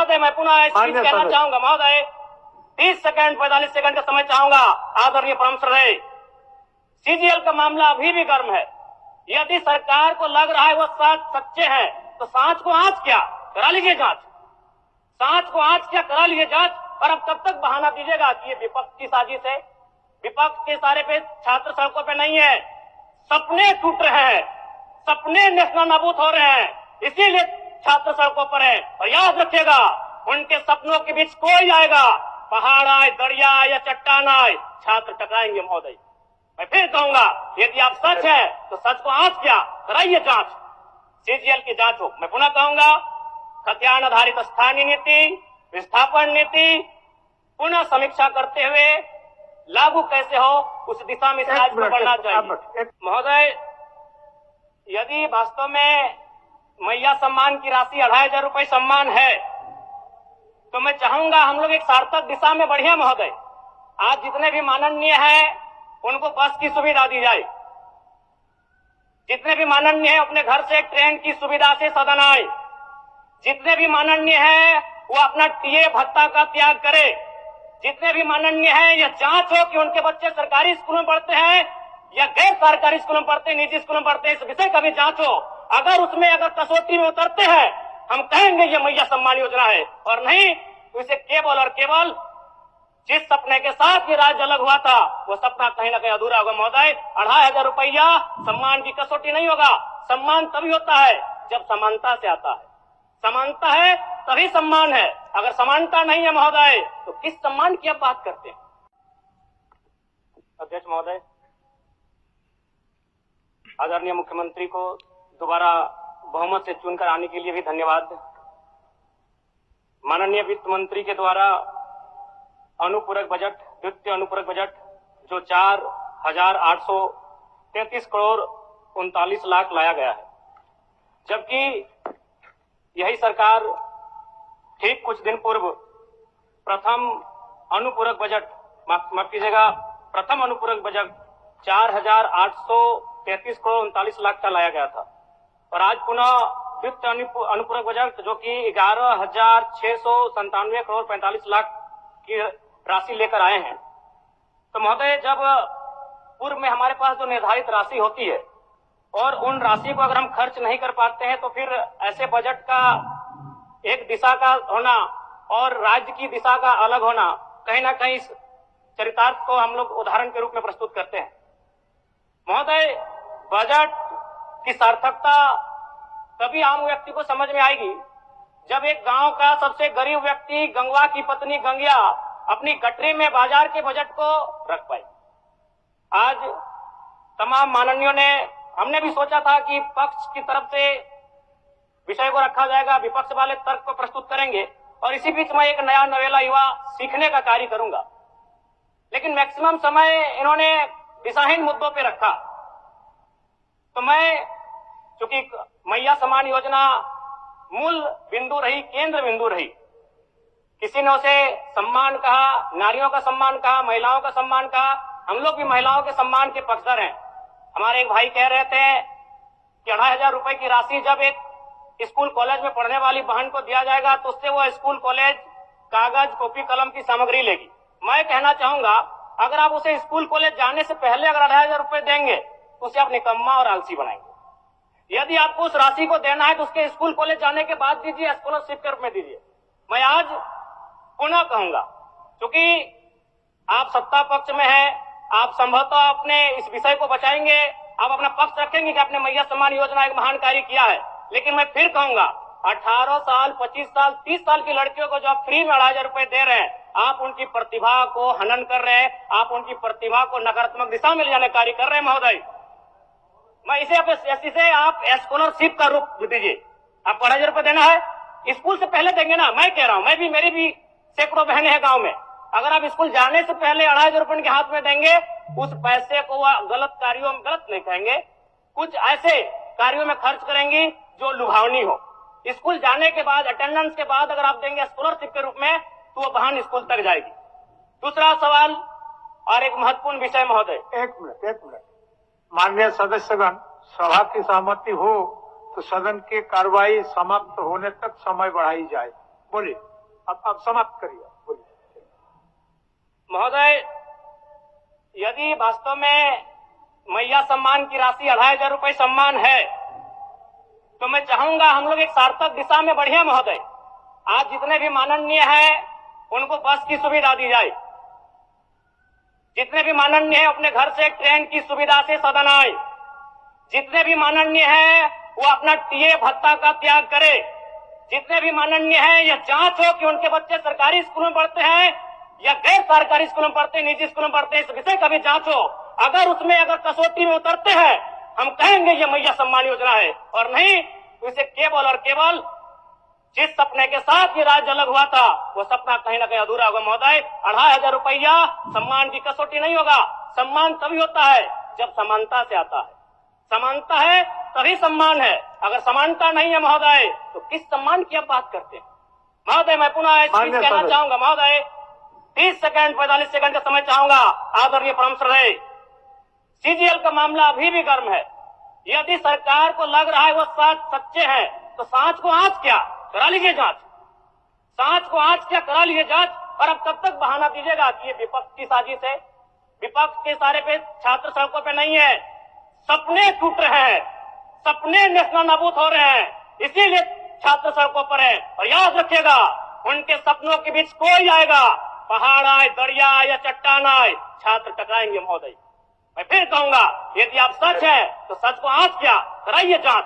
महोदय मैं पुनः इस चीज कहना चाहूंगा महोदय, 30 सेकंड 45 सेकंड का समय चाहूंगा। आदरणीय परम श्रद्धेय, सीजीएल का मामला अभी भी गर्म है। यदि सरकार को लग रहा है वो सच्चे हैं तो सांच को आंच क्या करा लीजिए जांच, सांच को आंच क्या करा लीजिए जांच। और अब कब तक बहाना दीजिएगा कि ये विपक्ष की साजिश है? विपक्ष के सारे पे छात्र सड़कों पे नहीं है, सपने टूट रहे हैं, सपने नेशनल नाबूद हो रहे हैं, इसीलिए छात्र सड़कों पर है। और याद रखिएगा, उनके सपनों के बीच कोई आएगा, पहाड़ आए, दरिया आए या चट्टान आए, छात्र टकराएंगे महोदय। मैं फिर कहूंगा, यदि आप सच है तो सच को आंच क्या कराइए जांच, सीजीएल की जांच हो। मैं पुनः कहूंगा, खतियान आधारित स्थानीय नीति, विस्थापन नीति पुनः समीक्षा करते हुए लागू कैसे हो, उस दिशा में राज्य को बढ़ना चाहिए। महोदय, यदि वास्तव में मैया सम्मान की राशि 2500 रुपए सम्मान है तो मैं चाहूंगा हम लोग एक सार्थक दिशा में बढ़िया महोदय। आज जितने भी माननीय हैं उनको बस की सुविधा दी जाए, जितने भी माननीय हैं अपने घर से ट्रेन की सुविधा से सदन आए, जितने भी माननीय हैं वो अपना टीए भत्ता का त्याग करे, जितने भी माननीय हैं यह जांच हो कि उनके बच्चे सरकारी स्कूलों में पढ़ते हैं या गैर सरकारी स्कूलों में पढ़ते हैं, निजी स्कूलों में पढ़ते हैं, इस विषय का भी जांच हो। अगर उसमें अगर कसौटी में उतरते हैं हम कहेंगे ये मैया सम्मान योजना है, और नहीं तो इसे केवल और केवल जिस सपने के साथ ये राज्य अलग हुआ था वो सपना कहीं ना कहीं अधूरा होगा महोदय। 2500 रुपया सम्मान की कसौटी नहीं होगा। सम्मान तभी होता है जब समानता से आता है, समानता है तभी सम्मान है। अगर समानता नहीं है महोदय तो किस सम्मान की आप बात करते हैं? अध्यक्ष महोदय, आदरणीय मुख्यमंत्री को दोबारा बहुमत से चुनकर आने के लिए भी धन्यवाद। माननीय वित्त मंत्री के द्वारा अनुपूरक बजट, द्वितीय अनुपूरक बजट जो 4,833 करोड़ 39 लाख लाया गया है, जबकि यही सरकार ठीक कुछ दिन पूर्व प्रथम अनुपूरक बजट, माफ कीजिएगा, प्रथम अनुपूरक बजट 4,833 करोड़ 39 लाख का लाया गया था। और आज पुनः द्वितीय अनुपूरक बजट जो कि 11,697 करोड़ 45 लाख की राशि लेकर आए हैं। तो महोदय, जब पूर्व में हमारे पास जो निर्धारित राशि होती है और उन राशि को अगर हम खर्च नहीं कर पाते हैं तो फिर ऐसे बजट का एक दिशा का होना और राज्य की दिशा का अलग होना, कहीं ना कहीं इस चरितार्थ को हम लोग उदाहरण के रूप में प्रस्तुत करते हैं। महोदय, बजट की सार्थकता तभी आम व्यक्ति को समझ में आएगी जब एक गांव का सबसे गरीब व्यक्ति, गंगवा की पत्नी गंगिया, अपनी गठरी में बाजार के बजट को रख पाए। आज तमाम माननीयों ने, हमने भी सोचा था कि पक्ष की तरफ से विषय को रखा जाएगा, विपक्ष वाले तर्क को प्रस्तुत करेंगे और इसी बीच मैं एक नया नवेला युवा सीखने का कार्य करूंगा। लेकिन मैक्सिमम समय इन्होंने दिशाहीन मुद्दों पे रखा। तो मैं, चूंकि मैया सम्मान योजना मूल बिंदु रही, केंद्र बिंदु रही, किसी ने उसे सम्मान कहा, नारियों का सम्मान कहा, महिलाओं का सम्मान कहा, हम लोग भी महिलाओं के सम्मान के पक्षधर हैं। हमारे एक भाई कह रहे थे कि 2500 रुपए की राशि जब एक स्कूल कॉलेज में पढ़ने वाली बहन को दिया जाएगा तो उससे वो स्कूल कॉलेज कागज कॉपी कलम की सामग्री लेगी। मैं कहना चाहूंगा, अगर आप उसे स्कूल कॉलेज जाने से पहले अगर 2500 रुपए देंगे तो उसे आप निकम्मा और आलसी बनाएंगे। यदि आपको उस राशि को देना है तो उसके स्कूल कॉलेज जाने के बाद दीजिए, स्कॉलरशिप के रूप में दीजिए। मैं आज पुनः कहूंगा, क्योंकि आप सत्ता पक्ष में हैं, आप संभवतः अपने इस विषय को बचाएंगे, आप अपना पक्ष रखेंगे कि आपने मैया सम्मान योजना एक महान कार्य किया है। लेकिन मैं फिर कहूंगा, 18 साल, 25 साल, 30 साल की लड़कियों को जो आप फ्री में 2500 रुपए दे रहे हैं, आप उनकी प्रतिभा को हनन कर रहे हैं, आप उनकी प्रतिभा को नकारात्मक दिशा में ले जाने कार्य कर रहे हैं महोदय। मैं इसे आप स्कॉलरशिप का रूप दीजिए। आपको 2500 रुपए देना है, स्कूल से पहले देंगे ना। मैं कह रहा हूं, मैं भी, मेरी भी सैकड़ों बहनें हैं गांव में, अगर आप स्कूल जाने से पहले 2500 रुपए उनके हाथ में देंगे, उस पैसे को वह गलत कार्यों में, गलत नहीं कहेंगे, कुछ ऐसे कार्यों में खर्च करेंगी जो लुभावनी हो। स्कूल जाने के बाद, अटेंडेंस के बाद अगर आप देंगे स्कॉलरशिप के रूप में तो वो बहन स्कूल तक जाएगी। दूसरा सवाल और एक महत्वपूर्ण विषय महोदय। एक मिनट माननीय सदस्यगण, सभा की सहमति हो तो सदन की कार्रवाई समाप्त होने तक समय बढ़ाई जाए। बोलिए। अब समाप्त करिए, बोलिए। महोदय, यदि वास्तव में मैया सम्मान की राशि 2,500 रुपए सम्मान है, तो मैं चाहूंगा हम लोग एक सार्थक दिशा में बढ़िया महोदय। आज जितने भी माननीय हैं उनको बस की सुविधा दी जाए, जितने भी माननीय हैं अपने घर से ट्रेन की सुविधा से सदन आए, जितने भी माननीय हैं वो अपना टीए भत्ता का त्याग करे, जितने भी माननीय हैं यह जांच हो कि उनके बच्चे सरकारी स्कूलों में पढ़ते हैं या गैर सरकारी स्कूलों में पढ़ते हैं, निजी स्कूलों में पढ़ते हैं, इस विषय का भी जांच हो। अगर उसमें अगर कसौटी में उतरते हैं हम कहेंगे ये मैया सम्मान योजना है, और नहीं तो इसे केवल और केवल जिस सपने के साथ ये राज्य अलग हुआ था वो सपना कहीं ना कहीं अधूरा होगा महोदय। 2,500 रुपया सम्मान की कसौटी नहीं होगा। सम्मान तभी होता है जब समानता से आता है, समानता है तभी सम्मान है। अगर समानता नहीं है महोदय तो किस सम्मान की आप बात करते हैं महोदय? मैं पुनः इस चीज कहना चाहूंगा महोदय, 30 सेकंड 45 सेकंड का समय चाहूंगा। आदरणीय परम श्रद्धेय, सीजीएल का मामला अभी भी गर्म है। यदि सरकार को लग रहा है वो सच्चे हैं तो सांच को आंच क्या करा लीजिए जांच, सांच को आंच क्या करा लीजिए जांच। और अब कब तक बहाना दीजिएगा कि ये विपक्ष की साजिश है? विपक्ष के सारे पे छात्र सड़कों पे नहीं है, सपने टूट रहे हैं, सपने नेशनल नाबूद हो रहे हैं, इसीलिए छात्र सड़कों पर है। और याद रखिएगा उनके सपनों के बीच कोई आएगा, पहाड़ आए, दरिया आए या चट्टान आए, छात्र टकराएंगे महोदय। मैं फिर कहूंगा यदि आप सच है तो सच को आंच क्या कराइए जांच,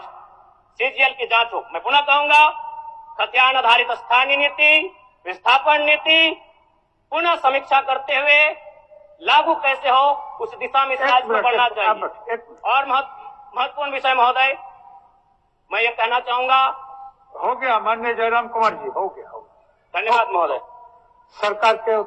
सीजीएल की जांच हो। मैं पुनः कहूंगा खतियान आधारित स्थानीय नीति, विस्थापन नीति पुनः समीक्षा करते हुए लागू कैसे हो उस दिशा में राज्य को बढ़ना चाहिए। और महत्वपूर्ण विषय महोदय, मैं ये कहना चाहूंगा। हो गया माननीय जयराम कुमार जी, हो गया। धन्यवाद महोदय। सरकार के